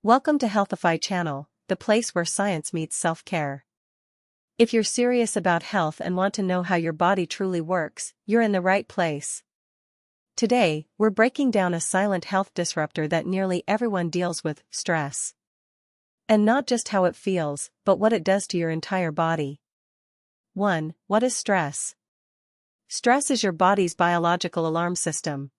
Welcome to Healthify channel, the place where science meets self-care. If you're serious about health and want to know how your body truly works, you're in the right place. Today, we're breaking down a silent health disruptor that nearly everyone deals with: stress. And not just how it feels, but what it does to your entire body. 1. What is stress? Stress is your body's biological alarm system.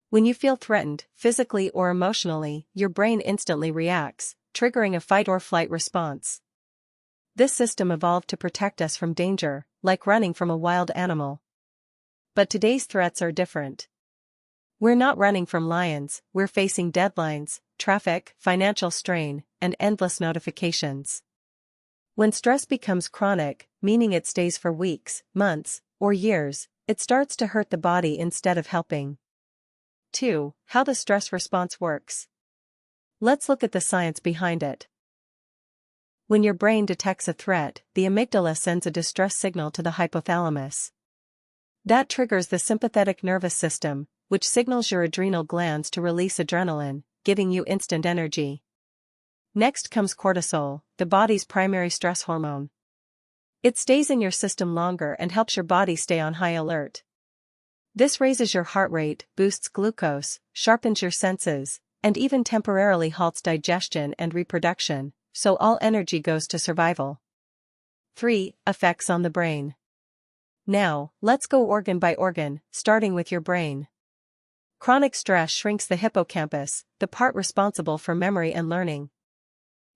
When you feel threatened, physically or emotionally, your brain instantly reacts, triggering a fight-or-flight response. This system evolved to protect us from danger, like running from a wild animal. But today's threats are different. We're not running from lions, we're facing deadlines, traffic, financial strain, and endless notifications. When stress becomes chronic, meaning it stays for weeks, months, or years, it starts to hurt the body instead of helping. 2. How the stress response works. Let's look at the science behind it. When your brain detects a threat, the amygdala sends a distress signal to the hypothalamus. That triggers the sympathetic nervous system, which signals your adrenal glands to release adrenaline, giving you instant energy. Next comes cortisol, the body's primary stress hormone. It stays in your system longer and helps your body stay on high alert. This raises your heart rate, boosts glucose, sharpens your senses, and even temporarily halts digestion and reproduction, so all energy goes to survival. 3. Effects on the brain. Now, let's go organ by organ, starting with your brain. Chronic stress shrinks the hippocampus, the part responsible for memory and learning.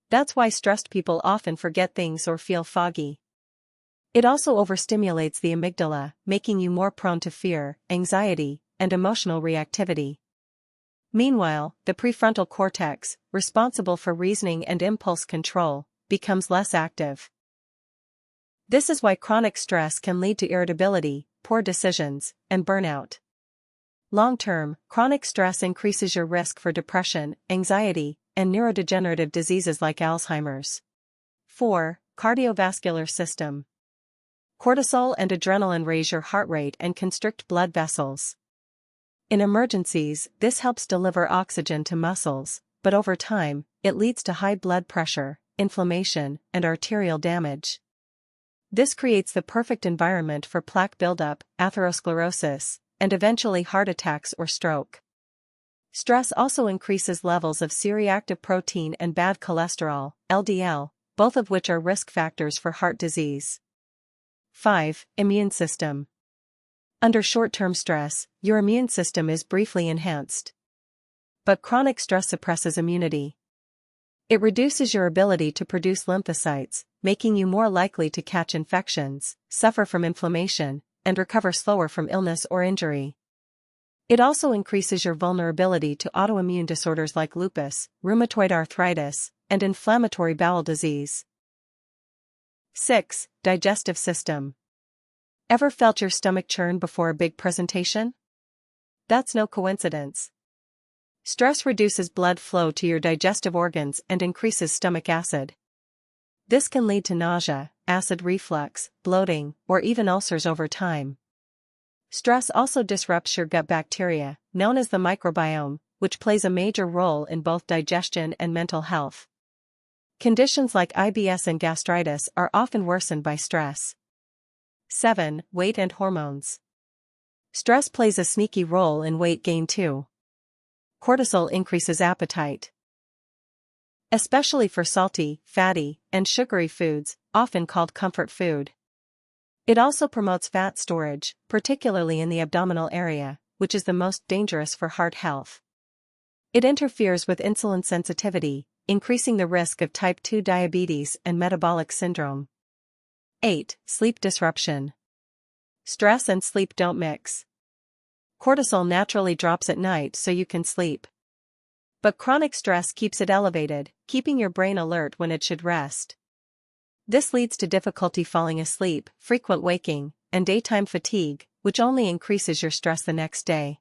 That's why stressed people often forget things or feel foggy. It also overstimulates the amygdala, making you more prone to fear, anxiety, and emotional reactivity. Meanwhile, the prefrontal cortex, responsible for reasoning and impulse control, becomes less active. This is why chronic stress can lead to irritability, poor decisions, and burnout. Long-term, chronic stress increases your risk for depression, anxiety, and neurodegenerative diseases like Alzheimer's. 4. Cardiovascular system. Cortisol and adrenaline raise your heart rate and constrict blood vessels. In emergencies, this helps deliver oxygen to muscles, but over time, it leads to high blood pressure, inflammation, and arterial damage. This creates the perfect environment for plaque buildup, atherosclerosis, and eventually heart attacks or stroke. Stress also increases levels of C-reactive protein and bad cholesterol, LDL, both of which are risk factors for heart disease. 5. Immune system. Under short-term stress, your immune system is briefly enhanced. But chronic stress suppresses immunity. It reduces your ability to produce lymphocytes, making you more likely to catch infections, suffer from inflammation, and recover slower from illness or injury. It also increases your vulnerability to autoimmune disorders like lupus, rheumatoid arthritis, and inflammatory bowel disease. 6. Digestive system. Ever felt your stomach churn before a big presentation? That's no coincidence. Stress reduces blood flow to your digestive organs and increases stomach acid. This can lead to nausea, acid reflux, bloating, or even ulcers over time. Stress also disrupts your gut bacteria, known as the microbiome, which plays a major role in both digestion and mental health. Conditions like IBS and gastritis are often worsened by stress. 7. Weight and hormones. Stress plays a sneaky role in weight gain too. Cortisol increases appetite, especially for salty, fatty, and sugary foods, often called comfort food. It also promotes fat storage, particularly in the abdominal area, which is the most dangerous for heart health. It interferes with insulin sensitivity, increasing the risk of type 2 diabetes and metabolic syndrome. 8. Sleep disruption. Stress and sleep don't mix. Cortisol naturally drops at night so you can sleep. But chronic stress keeps it elevated, keeping your brain alert when it should rest. This leads to difficulty falling asleep, frequent waking, and daytime fatigue, which only increases your stress the next day.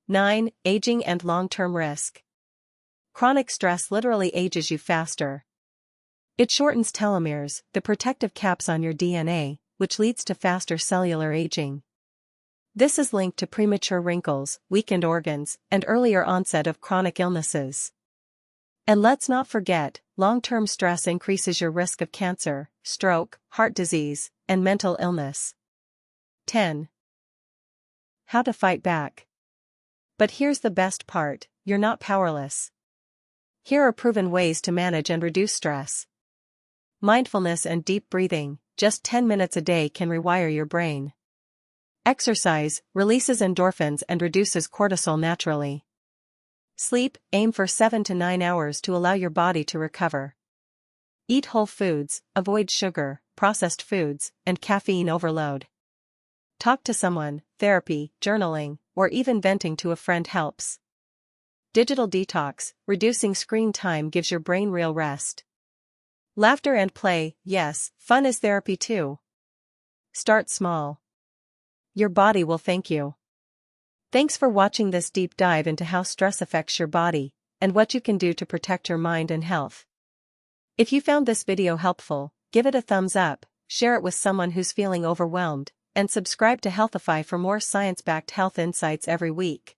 9. Aging and long-term risk. Chronic stress literally ages you faster. It shortens telomeres, the protective caps on your DNA, which leads to faster cellular aging. This is linked to premature wrinkles, weakened organs, and earlier onset of chronic illnesses. And let's not forget, long-term stress increases your risk of cancer, stroke, heart disease, and mental illness. 10. How to fight back. But here's the best part, you're not powerless. Here are proven ways to manage and reduce stress. Mindfulness and deep breathing, just 10 minutes a day can rewire your brain. Exercise releases endorphins and reduces cortisol naturally. Sleep, aim for 7 to 9 hours to allow your body to recover. Eat whole foods, avoid sugar, processed foods, and caffeine overload. Talk to someone, therapy, journaling, or even venting to a friend helps. Digital detox, reducing screen time gives your brain real rest. Laughter and play, yes, fun is therapy too. Start small. Your body will thank you. Thanks for watching this deep dive into how stress affects your body, and what you can do to protect your mind and health. If you found this video helpful, give it a thumbs up, share it with someone who's feeling overwhelmed, and subscribe to Healthify for more science-backed health insights every week.